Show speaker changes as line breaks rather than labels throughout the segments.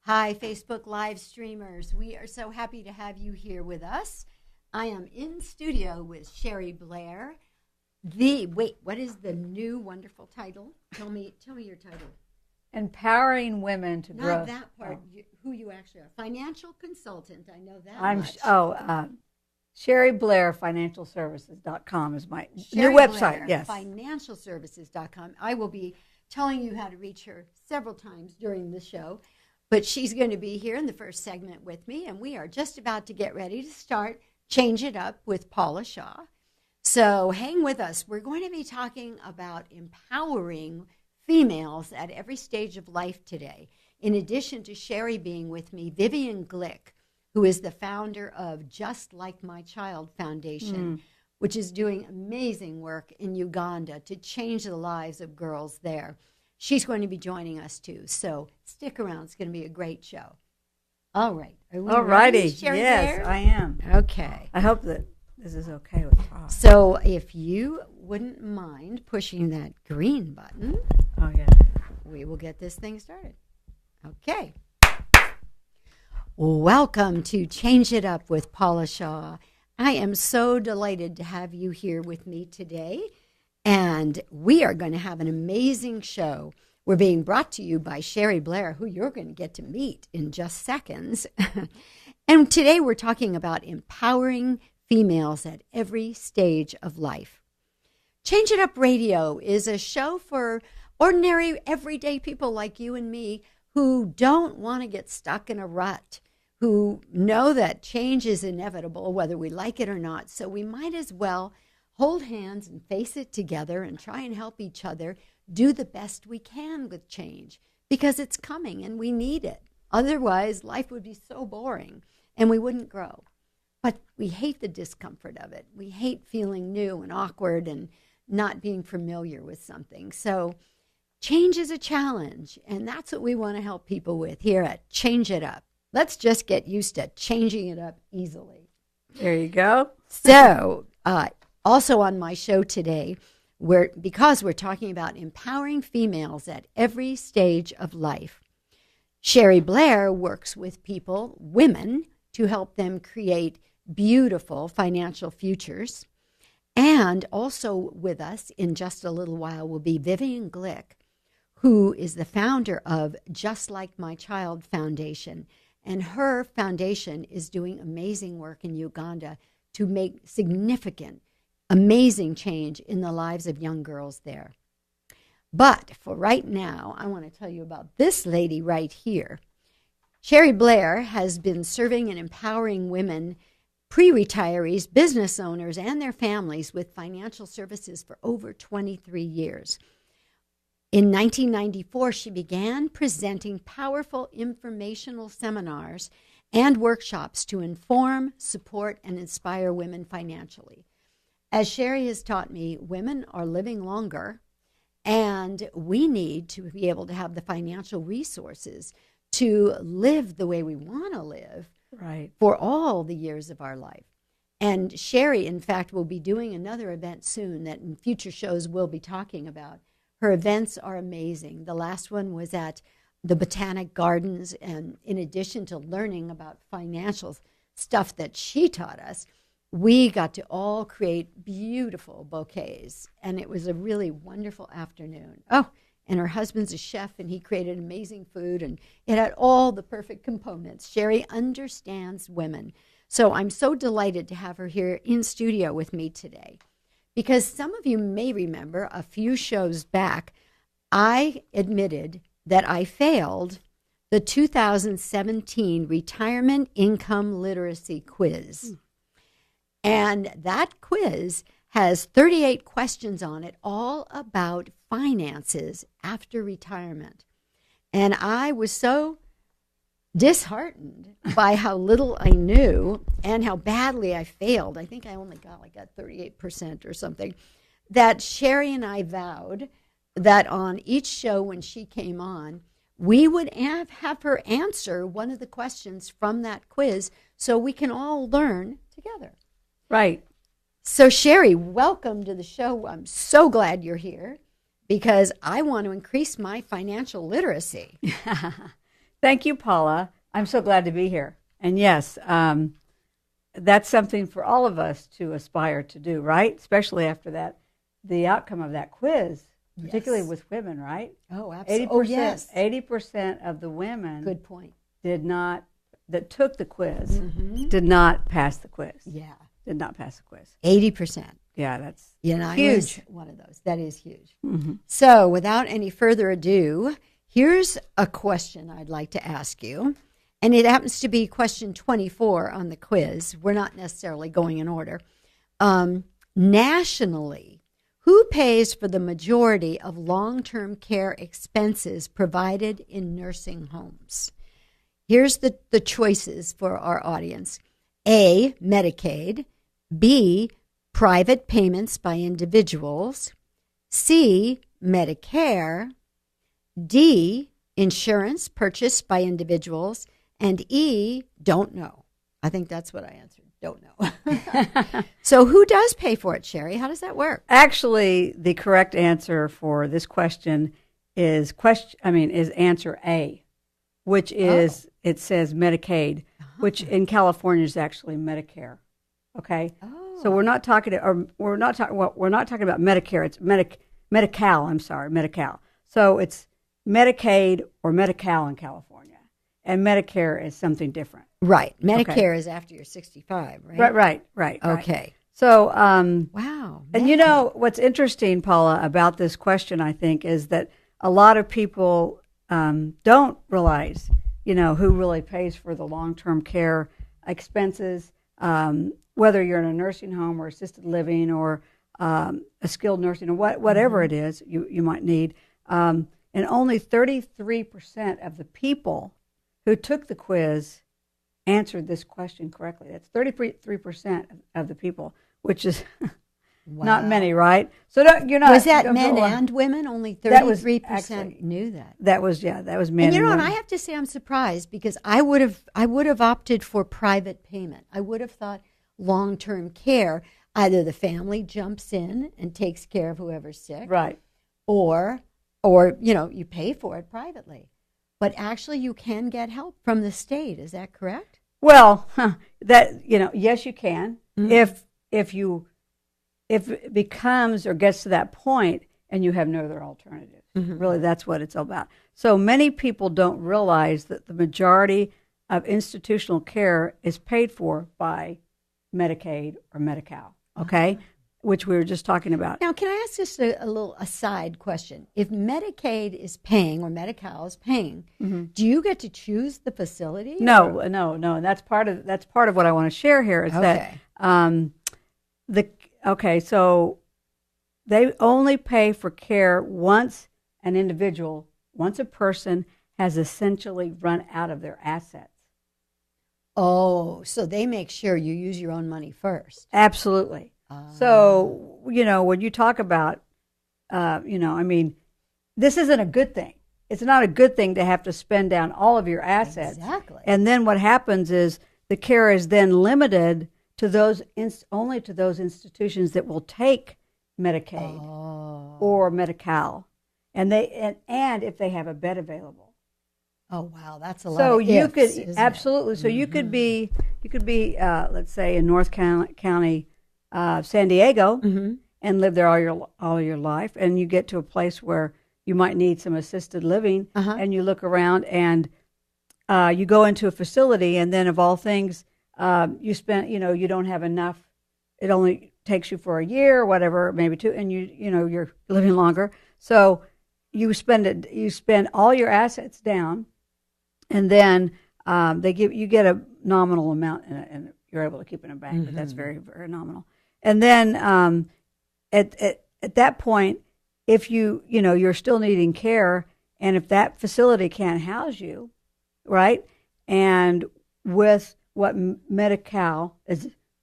Hi, Facebook live streamers. We are so happy to have you here with us. I am in studio with Cheri Blair. What is the new wonderful title? Tell me your title.
Empowering women to grow.
Not that part. Who you actually are. Financial consultant. I know that much.
Cheri Blair, financialservices.com is my
Cheri
new website.
Blair,
yes.
Financialservices.com. I will be telling you how to reach her several times during the show. But she's going to be here in the first segment with me, and we are just about to get ready to start Change It Up with Paula Shaw. So hang with us. We're going to be talking about empowering females at every stage of life today. In addition to Cheri being with me, Vivian Glick, who is the founder of Just Like My Child Foundation, which is doing amazing work in Uganda to change the lives of girls there. She's going to be joining us, too. So stick around. It's going to be a great show. All right. Are we ready, Cheri
Yes,
Blair?
I am.
Okay.
I hope that this is okay with Paul.
So if you wouldn't mind pushing that green button, we will get this thing started. Okay. Welcome to Change It Up with Paula Shaw. I am so delighted to have you here with me today. And we are going to have an amazing show. We're being brought to you by Cheri Blair, who you're going to get to meet in just seconds. And today we're talking about empowering females at every stage of life. Change It Up Radio is a show for ordinary, everyday people like you and me who don't want to get stuck in a rut, who know that change is inevitable, whether we like it or not. So we might as well hold hands and face it together and try and help each other do the best we can with change, because it's coming and we need it. Otherwise, life would be so boring and we wouldn't grow. But we hate the discomfort of it. We hate feeling new and awkward and not being familiar with something. So change is a challenge, and that's what we want to help people with here at Change It Up. Let's just get used to changing it up easily.
There you go.
So, also on my show today, because we're talking about empowering females at every stage of life, Cheri Blair works with women, to help them create beautiful financial futures. And also with us in just a little while will be Vivian Glick, who is the founder of Just Like My Child Foundation. And her foundation is doing amazing work in Uganda to make significant, amazing change in the lives of young girls there. But for right now, I want to tell you about this lady right here. Cheri Blair has been serving and empowering women, pre-retirees, business owners, and their families with financial services for over 23 years. In 1994, she began presenting powerful informational seminars and workshops to inform, support, and inspire women financially. As Cheri has taught me, women are living longer, and we need to be able to have the financial resources to live the way we want to live for all the years of our life. And Cheri, in fact, will be doing another event soon that in future shows we'll be talking about. Her events are amazing. The last one was at the Botanic Gardens, and in addition to learning about financial stuff that she taught us, we got to all create beautiful bouquets, and it was a really wonderful afternoon. Oh, and her husband's a chef, and he created amazing food, and it had all the perfect components. Cheri understands women. So I'm so delighted to have her here in studio with me today, because some of you may remember a few shows back, I admitted that I failed the 2017 Retirement Income Literacy Quiz. And that quiz has 38 questions on it, all about finances after retirement. And I was so disheartened by how little I knew and how badly I failed. I think I only got 38% or something. That Cheri and I vowed that on each show when she came on, we would have her answer one of the questions from that quiz so we can all learn together.
Right.
So Cheri, welcome to the show. I'm so glad you're here because I want to increase my financial literacy.
Thank you, Paula. I'm so glad to be here. And yes, that's something for all of us to aspire to do, right? Especially after the outcome of that quiz, particularly with women, right?
Oh, absolutely. 80%, yes.
80% of the women
good point
that took the quiz did not pass the quiz.
Yeah.
Did not pass the quiz.
80%.
Yeah, that's
huge. I was one of those. That is huge.
Mm-hmm.
So without any further ado, here's a question I'd like to ask you. And it happens to be question 24 on the quiz. We're not necessarily going in order. Nationally, who pays for the majority of long-term care expenses provided in nursing homes? Here's the choices for our audience. A, Medicaid. B, private payments by individuals. C, Medicare. D, insurance purchased by individuals. And E, don't know. I think that's what I answered. Don't know. So who does pay for it, Cheri? How does that work?
Actually, the correct answer for this question is answer A, which is it says Medicaid, which in California is actually Medicare. Okay, so we're not talking about Medicare. It's Medi-Cal. I'm sorry, Medi-Cal. So it's Medicaid or Medi-Cal in California, and Medicare is something different.
Right, Medicare is after you're 65, right?
Right.
Okay.
So,
wow.
And you know what's interesting, Paula, about this question, I think, is that a lot of people don't realize, who really pays for the long-term care expenses, whether you're in a nursing home or assisted living or a skilled nursing or whatever it is you might need. And only 33% of the people who took the quiz answered this question correctly. That's 33% of the people, which is not many, right? So
was that men and women? Only 33% knew that.
That was men.
And and I have to say I'm surprised because I would have opted for private payment. I would have thought long-term care, either the family jumps in and takes care of whoever's sick,
right,
or you pay for it privately. But actually, you can get help from the state. Is that correct?
Well, yes, you can. Mm-hmm. If it becomes or gets to that point and you have no other alternative. Mm-hmm. Really, that's what it's all about. So many people don't realize that the majority of institutional care is paid for by Medicaid or Medi-Cal, okay? Which we were just talking about.
Now, can I ask just a little aside question? If Medicaid is paying or Medi-Cal is paying, do you get to choose the facility?
No. And that's part of what I want to share here is that so they only pay for care once a person has essentially run out of their assets.
Oh, so they make sure you use your own money first.
Absolutely. So, when you talk about, this isn't a good thing. It's not a good thing to have to spend down all of your assets.
Exactly.
And then what happens is the care is then limited to only to those institutions that will take Medicaid or Medi-Cal, and if they have a bed available.
Oh wow, that's a lot.
So
you could
absolutely. So you could be, let's say in North County, San Diego, and live there all your life, and you get to a place where you might need some assisted living, and you look around and you go into a facility, and then of all things, you spend, you don't have enough. It only takes you for a year or whatever, maybe two, and you're living longer. So you spend all your assets down, and then you get a nominal amount, and you're able to keep it in a bank, but that's very, very nominal. And then at that point, if you're still needing care, and if that facility can't house you, right, and with what Medi-Cal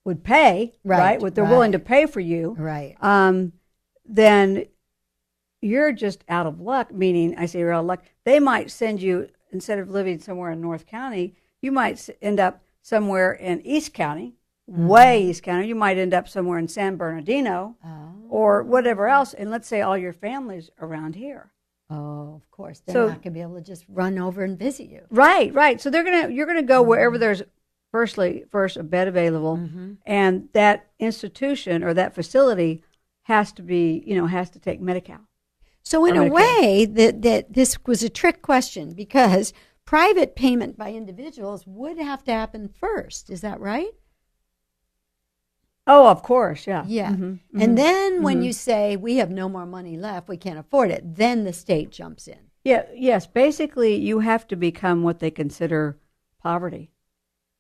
would pay, right, what they're willing to pay for you,
right,
then you're just out of luck. Meaning, I say you're out of luck. They might send you, instead of living somewhere in North County, you might end up somewhere in East County, way East County. You might end up somewhere in San Bernardino or whatever else. And let's say all your family's around here.
Oh, of course. They're
So-
not going to be able to just run over and visit you.
Right. So you're gonna go wherever there's first a bed available, and that institution or that facility has to take Medi-Cal.
So in
Or
a
Medicaid.
way, that this was a trick question because private payment by individuals would have to happen first. Is that right?
Oh, of course, yeah.
Yeah.
Mhm,
And then when you say we have no more money left, we can't afford it, then the state jumps in.
Yeah, yes. Basically, you have to become what they consider poverty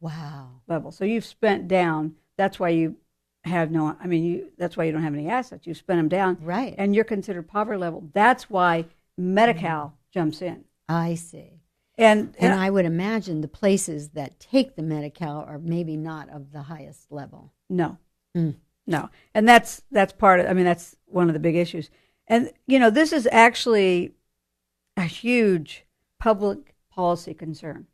Wow.
level. So you've spent down. That's why you have no. I mean, that's why you don't have any assets. You spent them down,
Right.
and you're considered poverty level. That's why Medi-Cal jumps in.
I see.
And
I would imagine the places that take the Medi-Cal are maybe not of the highest level.
no,
Mm.
no, and that's part of. I mean, that's one of the big issues. And this is actually a huge public policy concern.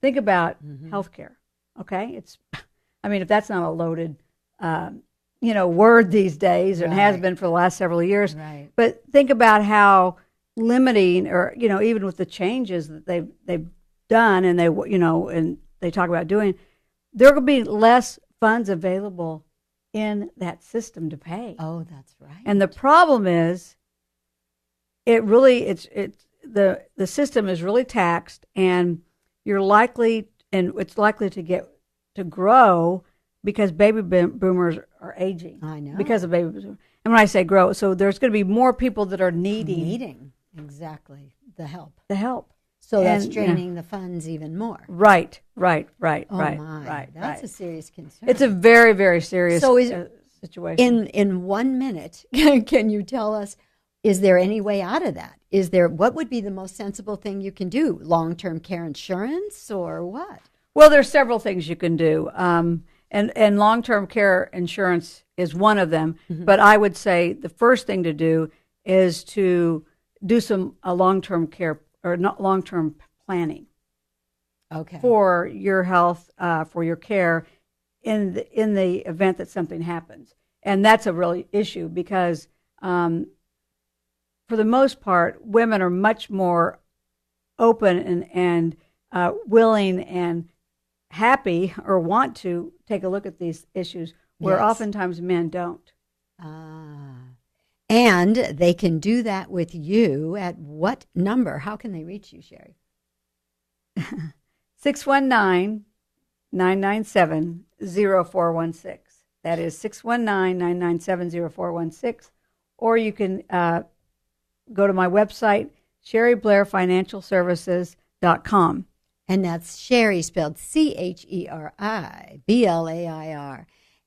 Think about healthcare. Okay, if that's not a loaded, word these days, and has
Right.
been for the last several years.
Right.
But think about how limiting, or even with the changes that they've done, and they talk about doing, there will be less funds available in that system to pay.
Oh, that's right.
And the problem is, the system is really taxed, and it's likely to grow because baby boomers are aging.
I know.
Because of baby boomers. And when I say grow, so there's going to be more people that are needing
exactly the help.
the help.
So that's
And,
draining the funds even more.
Right.
Oh my,
Right.
that's a serious concern.
It's a very, very serious
So
situation.
in 1 minute, can you tell us? Is there any way out of that? What would be the most sensible thing you can do? Long-term care insurance or what?
Well, there's several things you can do, and long-term care insurance is one of them. But I would say the first thing to do is to do some long-term care or not long-term planning
Okay.
for your health, for your care in the event that something happens, and that's a real issue because for the most part, women are much more open and willing and happy or want to take a look at these issues, where
Yes.
oftentimes men don't.
And they can do that with you at what number? How can they reach you, Cheri?
619-997-0416. That is 619-997-0416. Or you can go to my website, CheriBlairFinancialServices.com.
And that's Cheri, spelled CheriBlair.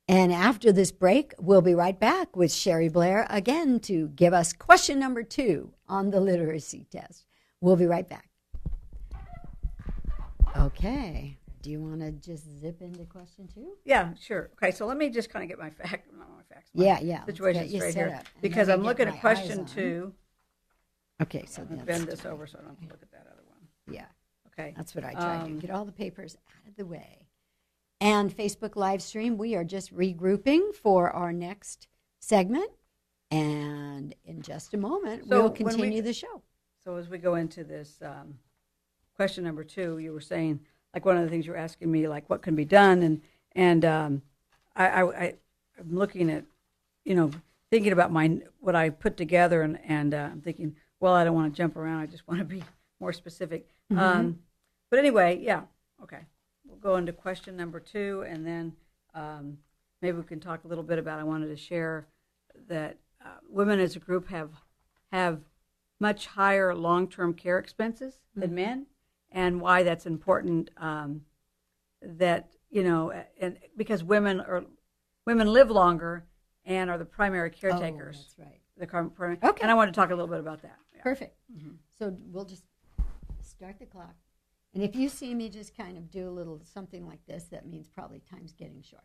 And after this break, we'll be right back with Cheri Blair again to give us question number 2 on the literacy test. We'll be right back. Okay. Do you want to just zip into question 2?
Yeah, sure. Okay, so let me just kind of get my facts.
Yeah.
Situation
Let's get you
straight
set
here.
up. And
Because
let
I'm
me
looking
get
at
my eyes
question
on.
2.
Okay, so
I'm going to
that's
bend this over so I don't have to look at that other one.
yeah.
Okay.
That's what I try to do. Get all the papers out of the way. And Facebook live stream, we are just regrouping for our next segment. And in just a moment,
So
we'll
when
continue the show.
So as we go into this question number 2, you were saying, like, one of the things you were asking me, like, what can be done, and I'm looking at, thinking about what I put together, and I'm thinking, well, I don't want to jump around. I just want to be more specific. But anyway, yeah, okay. We'll go into question number 2, and then maybe we can talk a little bit about. I wanted to share that women as a group have much higher long-term care expenses than men, and why that's important. That and because women live longer and are the primary caretakers.
Oh, that's right.
The primary.
Okay.
And I want to talk a little bit about that. Yeah.
Perfect. So we'll just start the clock. And if you see me just kind of do a little something like this, that means probably time's getting short.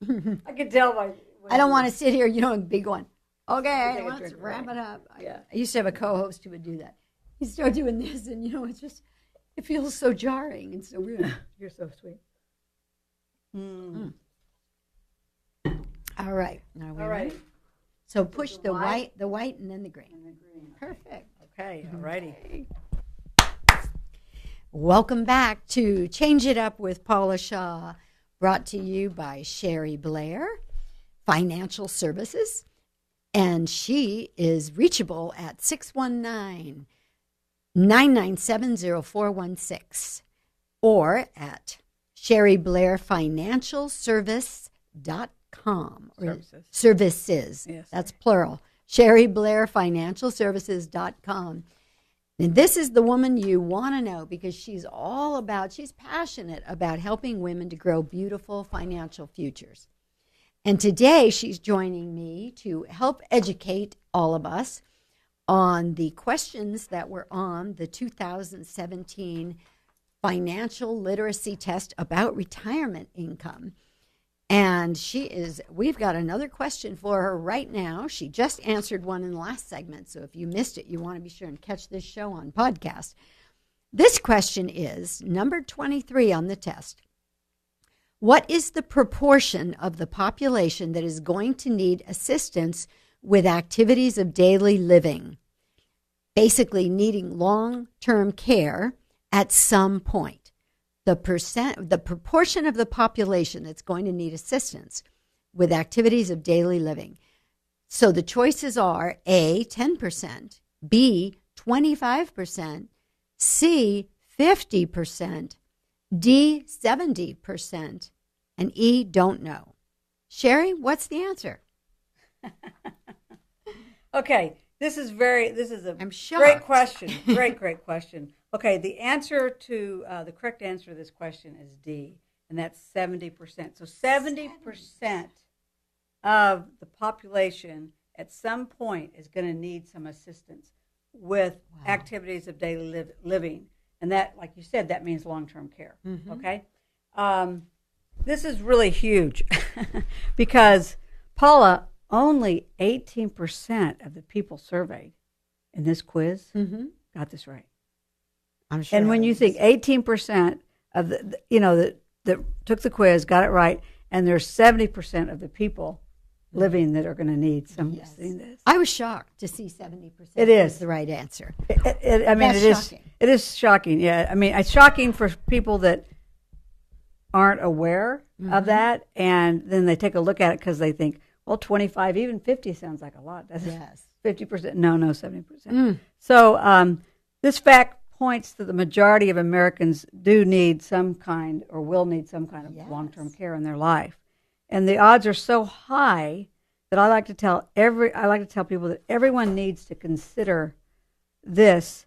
Okay. I can tell by.
I don't want to sit here, and big one. Okay,
Take a
let's
drink,
wrap
right?
it up.
Yeah.
I used to have a co-host who would do that. He'd start doing this, and it feels so jarring and so weird.
You're so sweet.
All right. Are we
All
ready?
right.
So push
the
the
white.
white, and then the green.
And the green.
Perfect.
Okay, all righty.
Welcome back to Change It Up with Paula Shaw, brought to you by Cheri Blair Financial Services. And she is reachable at 619-997-0416 or at CheriBlairFinancialService.com. Services. Yes, that's plural. CheriBlairFinancialServices.com. And this is the woman you want to know because she's passionate about helping women to grow beautiful financial futures. And today she's joining me to help educate all of us on the questions that were on the 2017 financial literacy test about retirement income. And we've got another question for her right now. She just answered one in the last segment. So if you missed it, you want to be sure and catch this show on podcast. This question is number 23 on the test. What is the proportion of the population that is going to need assistance with activities of daily living? Basically needing long-term care at some point. The proportion of the population that's going to need assistance with activities of daily living. So the choices are A, 10%, B, 25%, C, 50%, D, 70%, and E, don't know. Cheri, what's the answer?
Okay, this is a
I'm shocked.
Great question. Great question. Okay, the correct answer to this question is D, and that's 70%. So 70% of the population at some point is going to need some assistance with activities of daily living. And that, like you said, that means long-term care, okay? This is really huge because, Paula, only 18% of the people surveyed in this quiz got this right.
I'm sure.
And when you think 18% of that took the quiz, got it right, and there's 70% of the people living that are going to need some this.
I was shocked to see 70%.
It is
the right answer.
Shocking. It is shocking. Yeah, I mean, it's shocking for people that aren't aware of that, and then they take a look at it because they think, well, 25, even 50 sounds like a lot.
Yes.
50%. No, 70%. So this fact points to the majority of Americans do need some kind or will need some kind of long-term care in their life. And the odds are so high that I like to tell people that everyone needs to consider this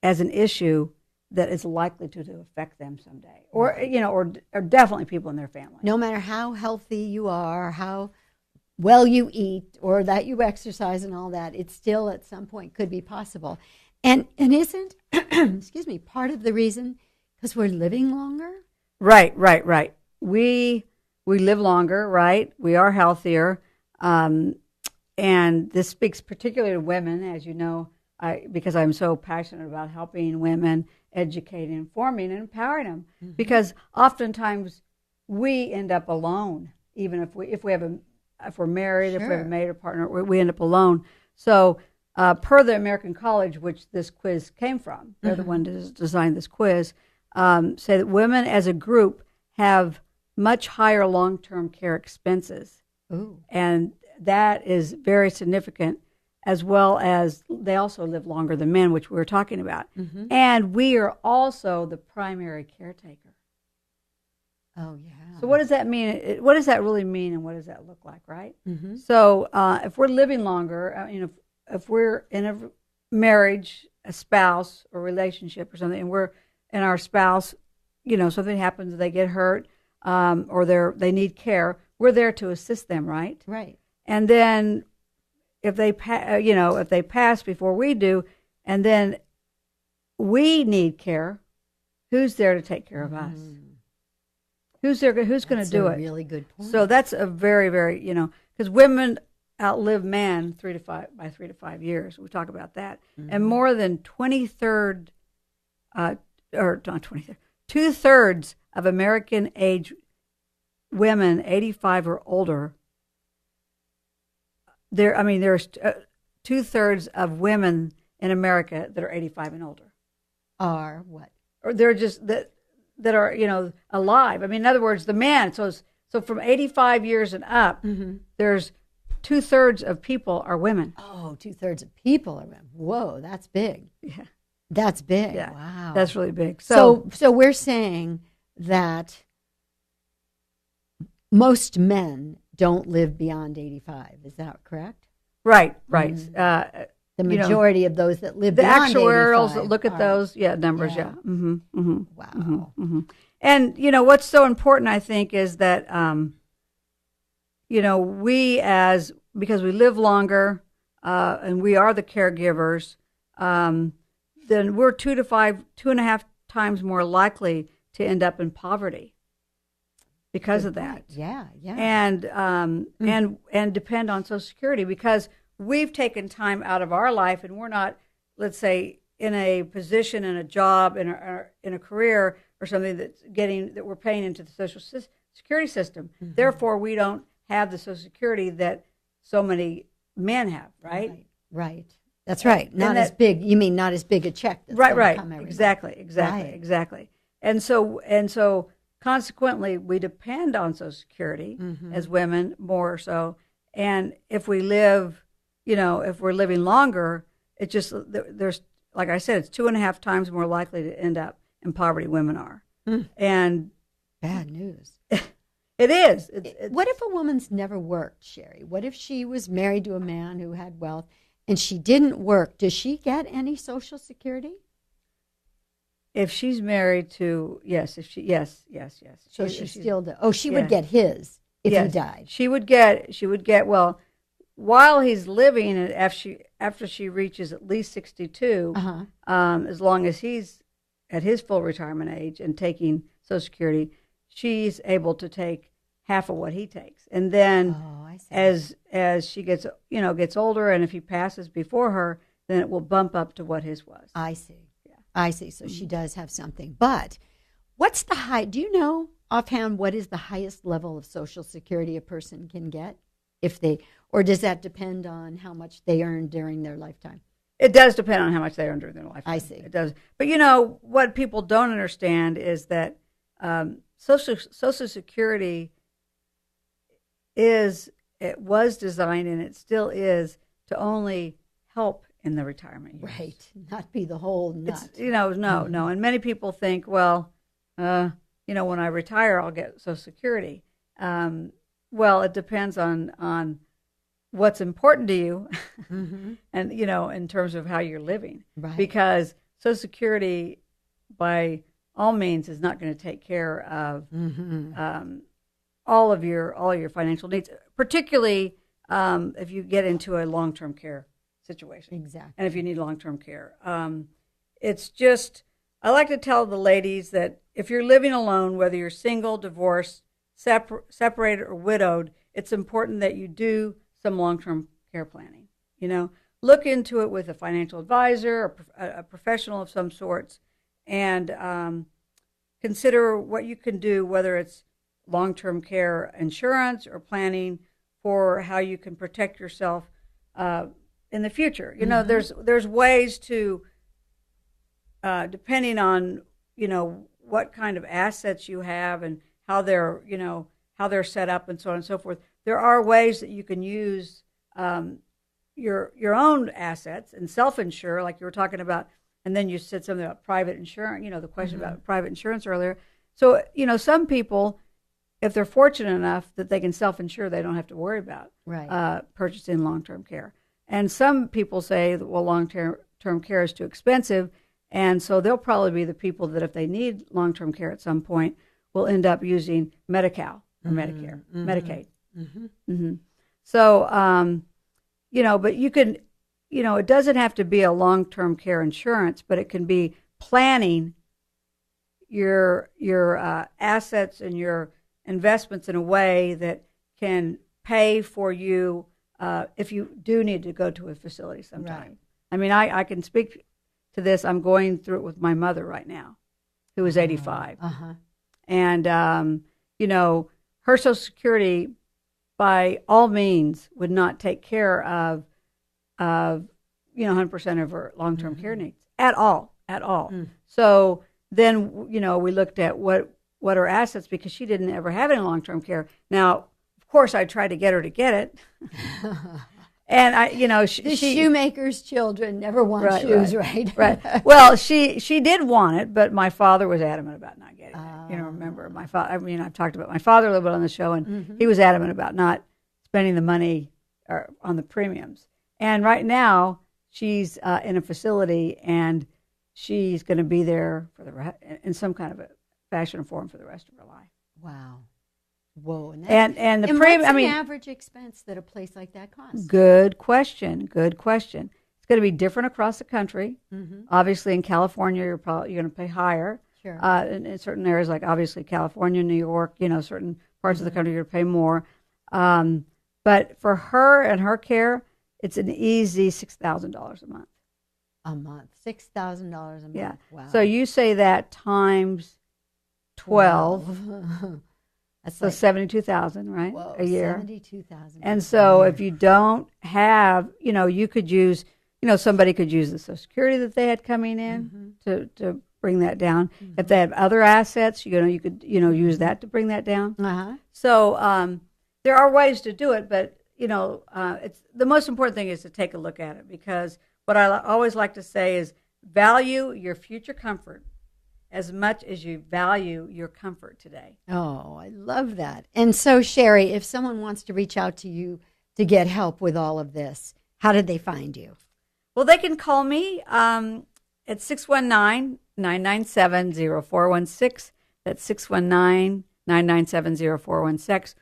as an issue that is likely to affect them someday, or definitely people in their family.
No matter how healthy you are, how well you eat, or that you exercise and all that, it still at some point could be possible. And isn't excuse me, part of the reason because we're living longer?
Right. We live longer, right? We are healthier, and this speaks particularly to women, as you know, because I'm so passionate about helping women, educating, informing, and empowering them. Because oftentimes we end up alone, even if we're married, if we have a mate or partner, we end up alone. So, per the American College, which this quiz came from, they're the one that designed this quiz, say that women as a group have much higher long-term care expenses.
Ooh.
And that is very significant, as well as they also live longer than men, which we were talking about. And we are also the primary caretaker.
Oh, yeah.
So what does that mean? What does that really mean, and what does that look like, right? So if we're living longer, if we're in a marriage, a spouse, or relationship or something, and our spouse, something happens, they get hurt, or they need care, we're there to assist them, right?
Right.
And then if they pass before we do, and then we need care, who's there to take care of us? Who's there? Who's going to do it?
That's a really good point.
So that's a very, very, because women outlive men 3 to 5 years. We talk about that. And more than 2/3 of American age women, 85 or older, there's 2/3 of women in America that are 85 and older.
Are what?
Or they're just that are, alive. I mean, in other words, the man. So from 85 years and up, there's 2/3 of people are women.
Oh, 2/3 of people are women. Whoa, that's big.
Yeah.
That's big.
Yeah.
Wow.
That's really big.
So we're saying that most men don't live beyond 85. Is that correct?
Right.
The majority of those that live beyond 85.
The actuarials that look at those, numbers, yeah.
Wow.
And, what's so important, I think, is that, because we live longer and we are the caregivers, then we're 2.5 times more likely to end up in poverty because of that.
Yeah.
And depend on Social Security because we've taken time out of our life and we're not, let's say, in a position, in a job, in a career or something that we're paying into the Social Security system. Therefore, we don't have the Social Security that so many men have, right?
Right. That's right. Not as big. You mean not as big a check? That's
right.
Come every
Exactly. And so consequently, we depend on Social Security as women more so. And if we live, if we're living longer, it just there's, like I said, it's 2.5 times more likely to end up in poverty. Women are, and
bad news.
It is.
What if a woman's never worked, Cheri? What if she was married to a man who had wealth and she didn't work? Does she get any Social Security?
If she's married to, yes.
So she still does. Oh, she would get his if he died.
She would get, well, while he's living and after she reaches at least 62, as long as he's at his full retirement age and taking Social Security, she's able to take half of what he takes. And then as she gets older and if he passes before her, then it will bump up to what his was.
I see. I see. So she does have something. But what's the high? Do you know offhand what is the highest level of Social Security a person can get or does that depend on how much they earn during their lifetime?
It does depend on how much they earn during their lifetime.
I see.
It does. But what people don't understand is that Social Security was designed and it still is to only help in the retirement years.
Right. Not be the whole nut.
No. And many people think, well, when I retire, I'll get Social Security. Well, it depends on what's important to you and, in terms of how you're living.
Right.
Because Social Security, by all means, is not going to take care of all your financial needs, particularly if you get into a long-term care situation.
Exactly.
And if you need long-term care. It's just, I like to tell the ladies that if you're living alone, whether you're single, divorced, separated, or widowed, it's important that you do some long-term care planning. Look into it with a financial advisor, or a professional of some sorts, and consider what you can do, whether it's long-term care insurance or planning for how you can protect yourself in the future. There's ways to, depending on, what kind of assets you have and how they're set up and so on and so forth. There are ways that you can use your own assets and self-insure, like you were talking about, and then you said something about private insurance, the question about private insurance earlier. So, some people, if they're fortunate enough that they can self-insure, they don't have to worry about purchasing long-term care. And some people say that, well, long-term care is too expensive, and so they'll probably be the people that if they need long-term care at some point, will end up using Medi-Cal or Medicare, Medicaid. So, but you can, it doesn't have to be a long-term care insurance, but it can be planning your assets and your investments in a way that can pay for you if you do need to go to a facility sometime. Right. I mean, I can speak to this. I'm going through it with my mother right now, who is 85. And, her Social Security, by all means, would not take care of 100% of her long-term care needs at all.
Mm.
So then, we looked at what her assets, because she didn't ever have any long-term care. Now, of course, I tried to get her to get it. And
the shoemaker's children never want shoes, right?
Right. Well, she did want it, but my father was adamant about not getting it. Remember my father. I've talked about my father a little bit on the show, and he was adamant about not spending the money on the premiums. And right now, she's in a facility, and she's going to be there for in some kind of a fashion or form for the rest of her life.
Wow. Whoa.
And the
premium. What's the average expense that a place like that costs?
Good question. It's going to be different across the country. Mm-hmm. Obviously, in California, you're going to pay higher.
Sure.
In certain areas, like obviously California, New York, certain parts of the country, you're going to pay more. But for her and her care, it's an easy $6,000 a month.
A month, $6,000 a month.
Yeah.
Wow.
So you say that times 12.
That's
so
like,
72,000, right?
Whoa,
a year.
72,000.
And so if you don't have, you could use, somebody could use the Social Security that they had coming in to bring that down. Mm-hmm. If they have other assets, you could, use that to bring that down.
Uh-huh.
So there are ways to do it, but it's the most important thing is to take a look at it, because what I always like to say is value your future comfort as much as you value your comfort today.
Oh, I love that. And so, Cheri, if someone wants to reach out to you to get help with all of this, how did they find you?
Well, they can call me at 619-997-0416. That's 619-997-0416.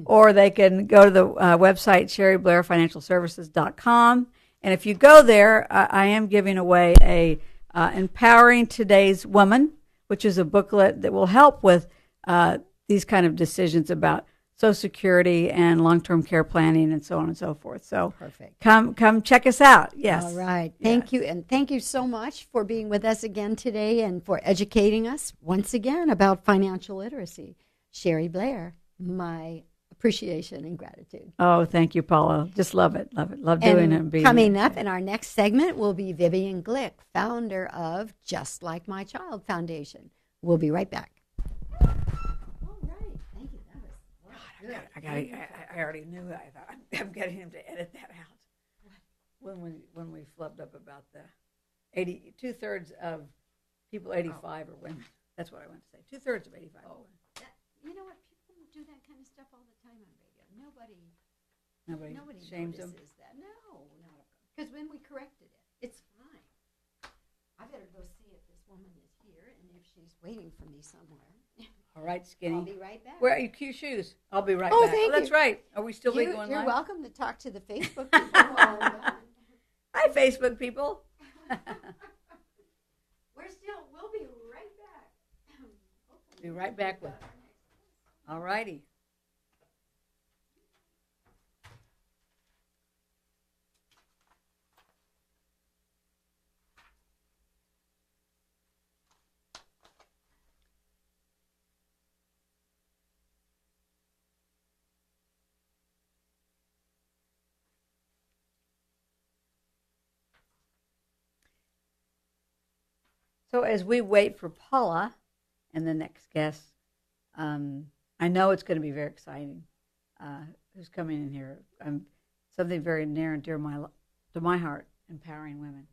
Or they can go to the website, CheriBlairFinancialServices.com. And if you go there, I am giving away a Empowering Today's Woman, which is a booklet that will help with these kind of decisions about Social Security and long-term care planning and so on and so forth. So
perfect.
Come check us out. Yes.
All right. Thank you. And thank you so much for being with us again today and for educating us once again about financial literacy. Cheri Blair, my appreciation and gratitude.
Oh, thank you, Paula. Just love it. Love doing it. And being
coming up in our next segment will be Vivian Glick, founder of Just Like My Child Foundation. We'll be right back. All right. Thank you. That was
I already knew. I thought I'm getting him to edit that out. When we flubbed up about the 2/3 of people 85 are women. That's what I want to say. 2/3 of 85 are women.
You know what? People do that kind of stuff all the time on radio. Nobody
shames them.
That. No, because when we corrected it, it's fine. I better go see if this woman is here and if she's waiting for me somewhere.
All right, Skinny.
I'll be right back.
Where are your cute shoes? I'll be right
back.
Thank you.
That's
right. Are we still going live?
You're welcome to talk to the Facebook people.
Hi, Facebook people.
We'll be right back.
Be right back with. All righty. So as we wait for Paula and the next guest, I know it's going to be very exciting. Who's coming in here? Something very near and dear to my heart, empowering women.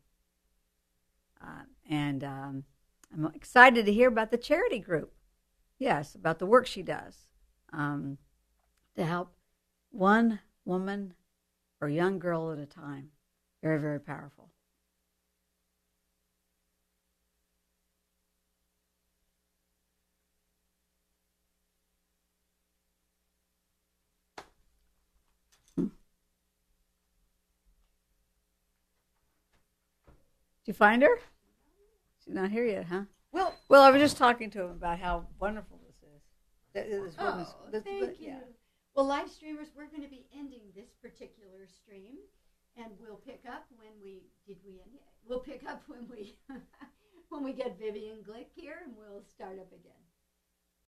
And I'm excited to hear about the charity group. Yes, about the work she does to help one woman or young girl at a time. Very, very powerful. Did you find her? She's not here yet, huh? Well, I was just talking to him about how wonderful this is.
Thank you. Well, live streamers, we're going to be ending this particular stream, and we'll pick up when we end it? We'll pick up when we when we get Vivian Glick here, and we'll start up again.